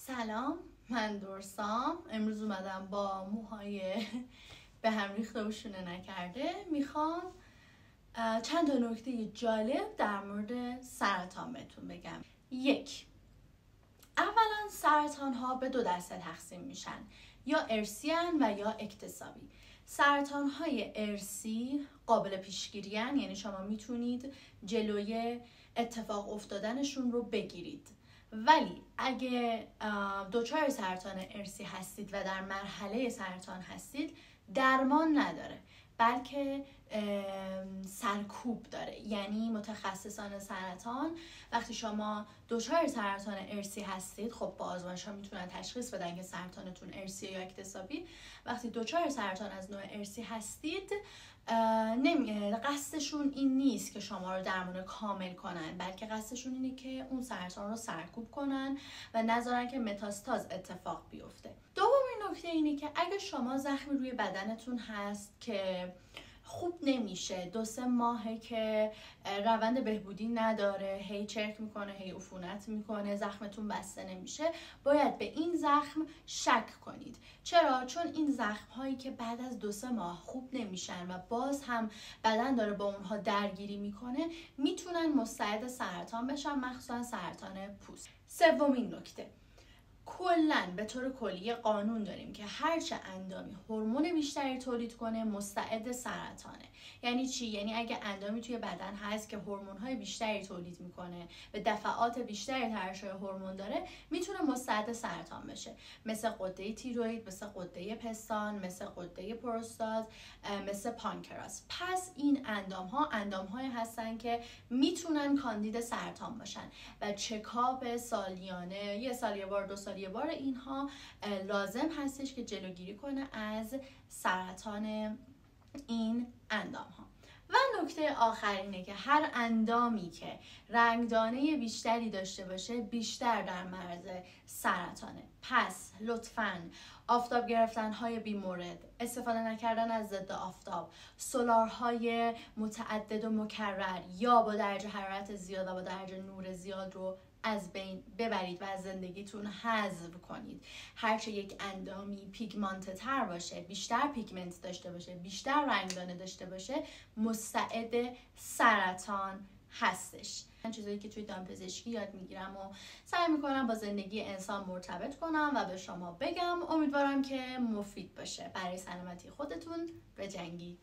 سلام، من درسام. امروز اومدم با موهای به هم ریخته و شونه نکرده میخوام چند تا نکته جالب در مورد سرطان بهتون بگم. اولا سرطان ها به 2 دسته تقسیم میشن، یا ارثی و یا اکتسابی. سرطان های ارثی قابل پیشگیری هن، یعنی شما میتونید جلوی اتفاق افتادنشون رو بگیرید، ولی اگه دچار سرطان ارثی هستید و در مرحله سرطان هستید درمان نداره، بلکه سرکوب داره. یعنی متخصصان سرطان وقتی شما دچار سرطان ارثی هستید، خب با آزمایش ها میتونن تشخیص بدن که سرطانتون ارثی یا اکتسابی. وقتی دچار سرطان از نوع ارثی هستید، قصدشون این نیست که شما رو درمان کامل کنن، بلکه قصدشون اینه که اون سرطان رو سرکوب کنن و نذارن که متاستاز اتفاق بیفته. دومین نکته اینه که اگه شما زخمی روی بدنتون هست که خوب نمیشه، 2-3 ماهه که روند بهبودی نداره، هی چرک میکنه، هی عفونت میکنه، زخمتون بسته نمیشه، باید به این زخم شک کنید. چرا؟ چون این زخم هایی که بعد از 2-3 ماه خوب نمیشن و باز هم بدن داره با اونها درگیری میکنه، میتونن مستعد سرطان بشن، مخصوصا سرطان پوست. سومین نکته، کلاً به طور کلی قانون داریم که هرچه اندامی هورمون بیشتری تولید کنه مستعد سرطانه. یعنی چی؟ یعنی اگه اندامی توی بدن هست که هورمون‌های بیشتری تولید میکنه، به دفعات بیشتری ترشح هورمون داره، میتونه مستعد سرطان بشه، مثل غده تیروئید، مثل غده پستان، مثل غده پروستات، مثل پانکراس. پس این اندام‌هایی هستن که میتونن کاندید سرطان باشن و چکاپ سالیانه، 1 سال یه بار، 2 سال یه بار، اینها لازم هستش که جلوگیری کنه از سرطان این اندام ها. و نکته آخر اینه که هر اندامی که رنگدانه بیشتری داشته باشه بیشتر در معرض سرطانه. پس لطفاً آفتاب گرفتن های بیمورد، استفاده نکردن از ضد آفتاب، سولارهای متعدد و مکرر یا با درجه حرارت زیاد و با درجه نور زیاد رو از بین ببرید و از زندگیتون حذف کنید. هرچه یک اندامی پیگمانت تر باشه، بیشتر پیگمنت داشته باشه، بیشتر رنگدانه داشته باشه، مستعد سرطان هستش. من چیزایی که توی دامپزشکی یاد میگیرم و سعی میکنم با زندگی انسان مرتبط کنم و به شما بگم. امیدوارم که مفید باشه. برای سلامتی خودتون بجنگید.